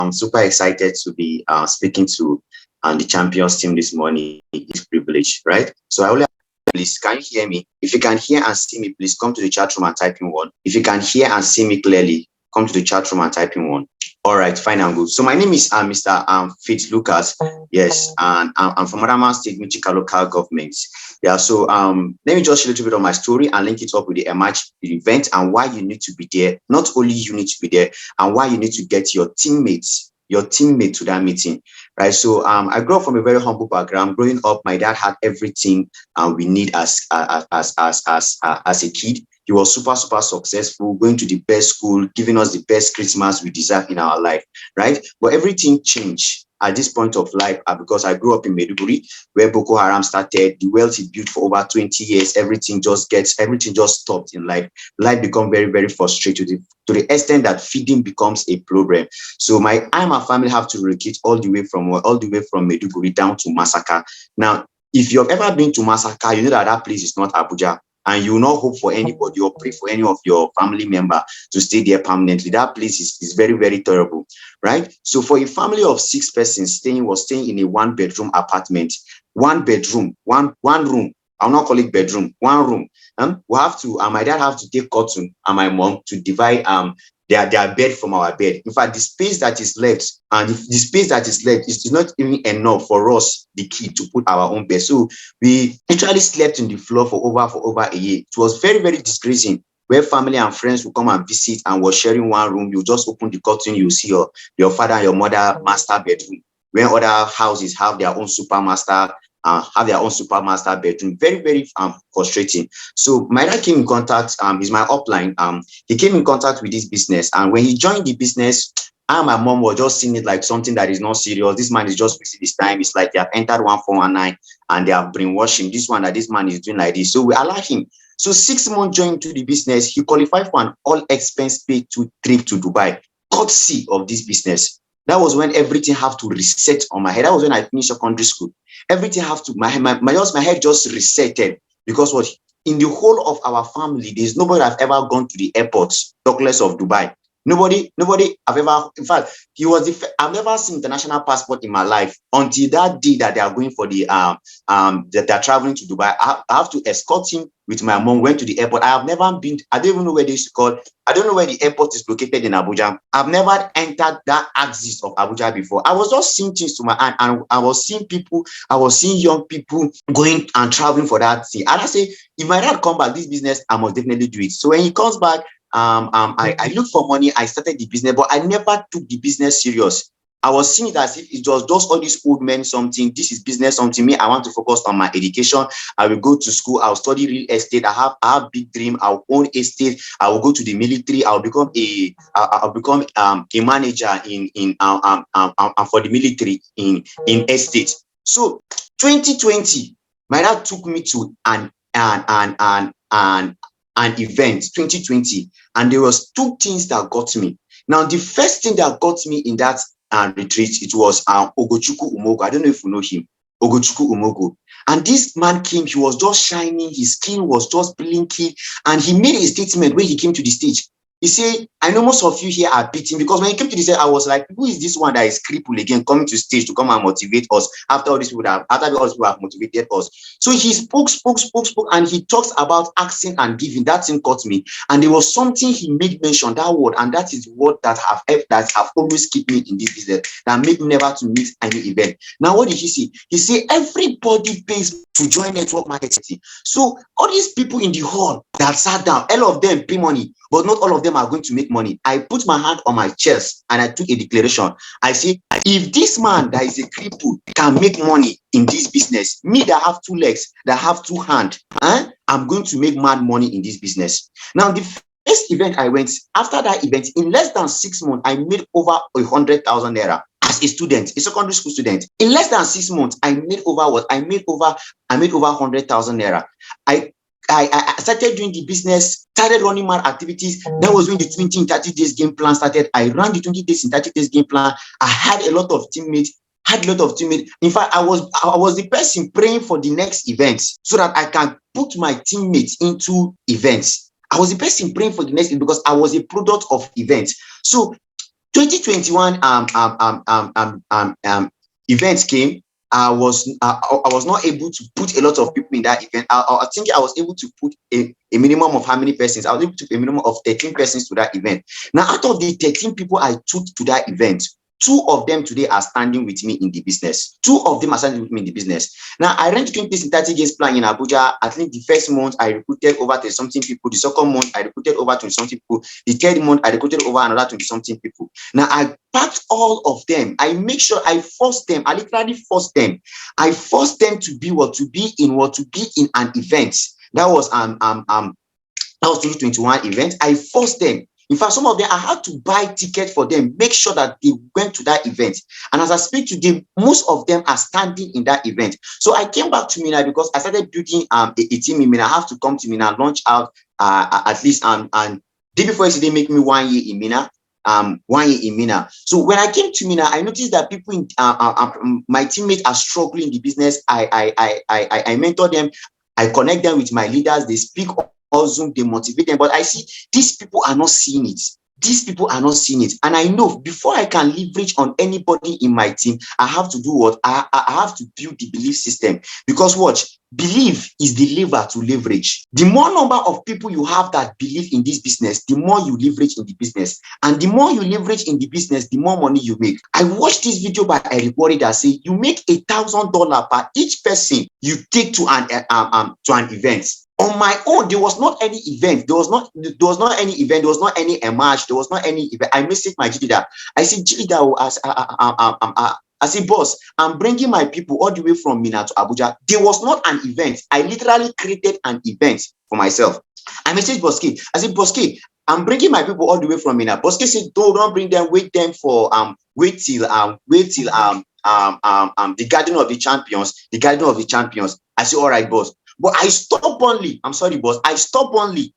I'm super excited to be speaking to the champions team this morning. It's privilege, right? So I only please can you hear me? If you can hear and see me, please come to the chat room and type in one. If you can hear and see me clearly, come to the chat room and type in one. All right, fine and good. So my name is Mr. Fitz Lucas. Yes, and I'm from Adamawa State, Michika local government. Yeah, so let me just share a little bit of my story and link it up with the Emerge event and why you need to be there. Not only you need to be there, and why you need to get your teammate to that meeting, right? So I grew up from a very humble background. Growing up, my dad had everything we need as a kid. He was super successful, going to the best school, giving us the best Christmas we deserve in our life, right? But everything changed at this point of life because I grew up in Maiduguri, where Boko Haram started. The wealth it built for over 20 years, everything just stopped in life. Life become very frustrated to the extent that feeding becomes a problem. So I and my family have to relocate all the way from Maiduguri down to Masaka. Now, if you've ever been to Masaka, you know that place is not Abuja. And you will not hope for anybody or pray for any of your family member to stay there permanently. That place is very terrible, right? So for a family of 6 persons staying in a 1-bedroom apartment, one bedroom, one room. I'll not call it bedroom, one room. We have to, my dad have to take cotton and my mom to divide their bed from our bed. In fact, the space that is left is not even enough for us, the kid, to put our own bed. So we literally slept on the floor for over a year. It was very disgracing, where family and friends will come and visit and we're sharing one room. You just open the curtain, you see your father and your mother master bedroom, where other houses have their own supermaster bedroom. Very frustrating. So my dad came in contact, is my upline. He came in contact with this business, and when he joined the business, I and my mom were just seeing it like something that is not serious. This man is just wasting his time. It's like they have entered 1419 and they have brainwashing this one, that this man is doing like this. So we allow him. So 6 months joined to the business, he qualified for an all expense paid trip to Dubai, courtesy of this business. That was when everything have to reset on my head. That was when I finished secondary school. Everything have to, my head just resetted, because what, in the whole of our family, there's nobody that have ever gone to the airport, talk less of Dubai. Nobody have ever, in fact, I've never seen international passport in my life until that day that they are going for that they're traveling to Dubai. I have to escort him with my mom, went to the airport. I have never been, I don't even know where this is called. I don't know where the airport is located in Abuja. I've never entered that axis of Abuja before. I was just seeing things to my hand, and I was seeing young people going and traveling for that thing. And I say, if my dad come back, this business, I must definitely do it. So when he comes back, I looked for money. I started the business, but I never took the business serious. I was seeing it as if it was just all these old men something. This is business something. Me, I want to focus on my education. I will go to school. I'll study real estate. I have big dream. I'll own estate. I will go to the military. I'll become a manager in for the military in estate. So 2020, my dad took me to an event 2020, and there was 2 things that got me. Now, the first thing that got me in that retreat, it was Ogochukwu Umogo. I don't know if you know him, Ogochukwu Umogo. And this man came, he was just shining, his skin was just blinking, and he made a statement when he came to the stage. He said, I know most of you here are beating, because when he came to the stage, I was like, who is this one that is crippled again coming to stage to come and motivate us after all these people have motivated us? So he spoke, and he talks about asking and giving. That thing caught me. And there was something he made mention, that word, and that is what that have always kept me in this business, that made me never to miss any event. Now, what did he say? He said, everybody pays to join network marketing. So all these people in the hall that sat down, all of them pay money, but not all of them are going to make money. I put my hand on my chest and I took a declaration. I say, if this man that is a cripple can make money in this business, me that have 2 legs, that have 2 hands, I'm going to make mad money in this business. Now, the first event I went, after that event, in less than 6 months, I made over 100,000 naira. As a student, a secondary school student, in less than 6 months, I made over 100,000 naira. I started doing the business, started running my activities. That was when the 20 in 30 days game plan started. I ran the 20 days in 30 days game plan. I had a lot of teammates. In fact, I was the person praying for the next event so that I can put my teammates into events. I was the person praying for the next event because I was a product of events. So 2021 events came. I was not able to put a lot of people in that event. I think I was able to put a minimum of how many persons? I was able to put a minimum of 13 persons to that event. Now, out of the 13 people I took to that event, two of them today are standing with me in the business. Two of them are standing with me in the business. Now, I ran 20 in 30 days plan in Abuja. I think the first month I recruited over 20 something people. The second month I recruited over 20 something people. The third month I recruited over another 20 something people. Now, I packed all of them. I make sure I forced them. I literally forced them. I forced them to be in an event. That was 2021 event. I forced them. In fact, some of them I had to buy tickets for them, make sure that they went to that event. And as I speak to them, most of them are standing in that event. So I came back to Minna because I started building a team in Minna. I have to come to Minna, launch out at least and day before yesterday make me 1 year in Minna. 1 year in Minna. So when I came to Minna, I noticed that people in my teammates are struggling in the business. I mentor them. I connect them with my leaders. They speak on Zoom, they motivate them. But I see these people are not seeing it. These people are not seeing it. And I know before I can leverage on anybody in my team, I have to do what? I have to build the belief system. Because what? Belief is the lever to leverage. The more number of people you have that believe in this business, the more you leverage in the business. And the more you leverage in the business, the more money you make. I watched this video by Eric Worre that say you make $1,000 per each person you take to an event. On my own, there was not any event. There was not any event. There was not any emerge. There was not any event. I messaged my G leader. I said, G leader, I said, boss, I'm bringing my people all the way from Minna to Abuja. There was not an event. I literally created an event for myself. I messaged Boske. I said, Boske, I'm bringing my people all the way from Minna. Boske said, don't bring them. Wait them for wait till the Garden of the Champions. The Garden of the Champions. I said, all right, boss. But I stubbornly, I'm sorry, boss, I stubbornly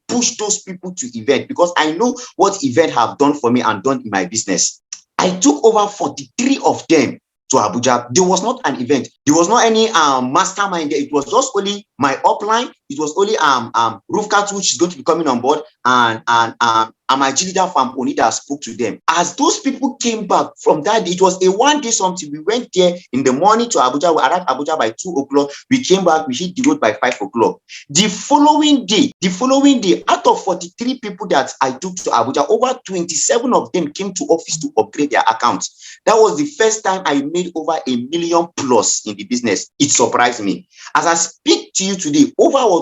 push those people to event because I know what event have done for me and done in my business. I took over 43 of them to Abuja. There was not an event. There was not any mastermind there. It was just only my upline. It was only Rufkat, which is going to be coming on board, and my G leader from Onida spoke to them. As those people came back from that day, it was a 1 day something. We went there in the morning to Abuja. We arrived Abuja by 2 o'clock. We came back. We hit the road by 5 o'clock. The following day, out of 43 people that I took to Abuja, over 27 of them came to office to upgrade their accounts. That was the first time I made over $1 million plus in the business. It surprised me. As I speak to you today, over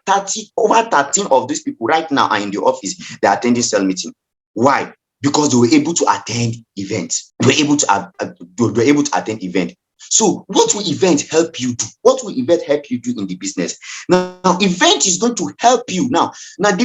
13 of these people right now are in the office. They're attending cell meeting. Why? Because they were able to attend events. They were able to attend event. So what will event help you do? What will event help you do in the business? Now event is going to help you. Now the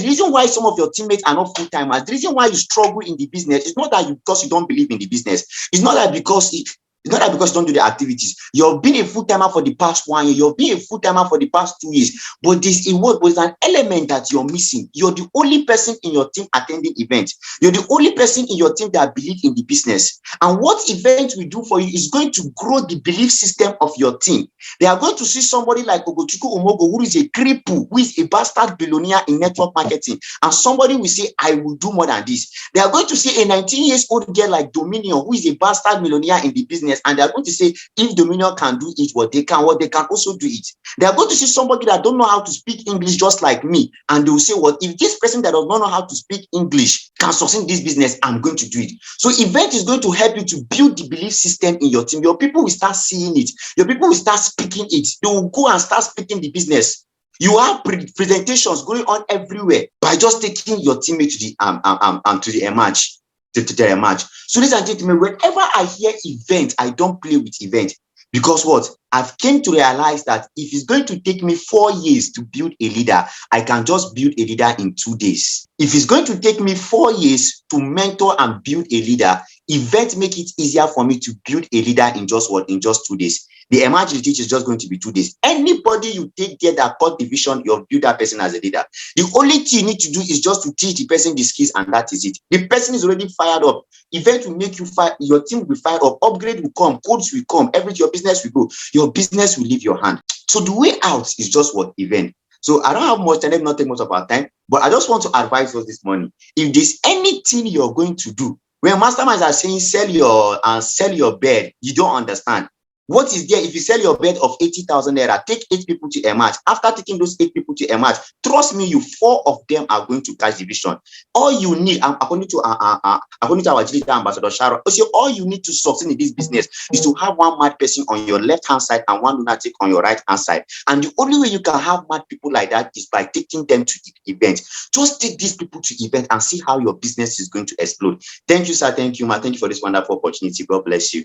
reason why some of your teammates are not full-timers, the reason why you struggle in the business is not that because you don't believe in the business. It's not that because you don't do the activities. You've been a full-timer for the past 1 year. You've been a full-timer for the past 2 years. But there's an element that you're missing. You're the only person in your team attending events. You're the only person in your team that believes in the business. And what event we do for you is going to grow the belief system of your team. They are going to see somebody like Ogochukwu Umogo, who is a cripple, who is a bastard billionaire in network marketing. And somebody will say, I will do more than this. They are going to see a 19-year-old girl like Dominion, who is a bastard millionaire in the business. And they are going to say, if Dominion can do it, what they can also do it. They are going to see somebody that don't know how to speak English just like me. And they will say, well, if this person that does not know how to speak English can succeed in this business, I'm going to do it. So event is going to help you to build the belief system in your team. Your people will start seeing it. Your people will start speaking it. They will go and start speaking the business. You have presentations going on everywhere by just taking your teammate to the emerge. So ladies and gentlemen, whenever I hear event, I don't play with event. Because what? I've came to realize that if it's going to take me 4 years to build a leader, I can just build a leader in 2 days. If it's going to take me 4 years to mentor and build a leader, event make it easier for me to build a leader in just 2 days. The emergency teach is just going to be 2 days. Anybody you take there that got division, you'll build that person as a leader. The only thing you need to do is just to teach the person the skills, and that is it. The person is already fired up. Event will make you fire, your team will be fired up, upgrade will come, codes will come, your business will go, your business will leave your hand. So the way out is just what? Event. So I don't have much time, let me not take much of our time, but I just want to advise us this morning. If there's anything you're going to do, when masterminds are saying sell your bed, you don't understand. What is there if you sell your bed of 80,000 naira, take 8 people to a match. After taking those 8 people to a match, trust me, you 4 of them are going to catch division. All you need, according to our digital ambassador Sharon, all you need to succeed in this business is to have one mad person on your left hand side and one lunatic on your right hand side. And the only way you can have mad people like that is by taking them to the event. Just take these people to event and see how your business is going to explode. Thank you, sir. Thank you, ma. Thank you for this wonderful opportunity. God bless you.